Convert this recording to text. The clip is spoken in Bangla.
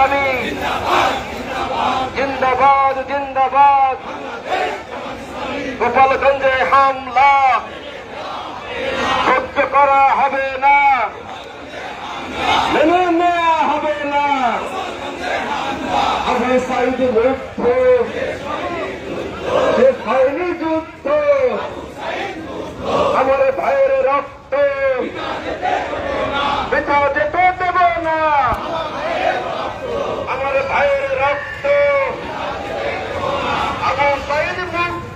ইসলামী জিন্দাবাদ জিন্দাবাদ। গোপালগঞ্জে হামলা সহ্য করা হবে না, মেনে নেওয়া হবে না। আবু সাঈদ মুক্ত, শেষ হয়নি যুদ্ধ, আমার ভাইয়ের রক্ত বৃথা যেতে দেব না, আমার ভাইয়ের রক্ত। আবু সাঈদ মুক্ত।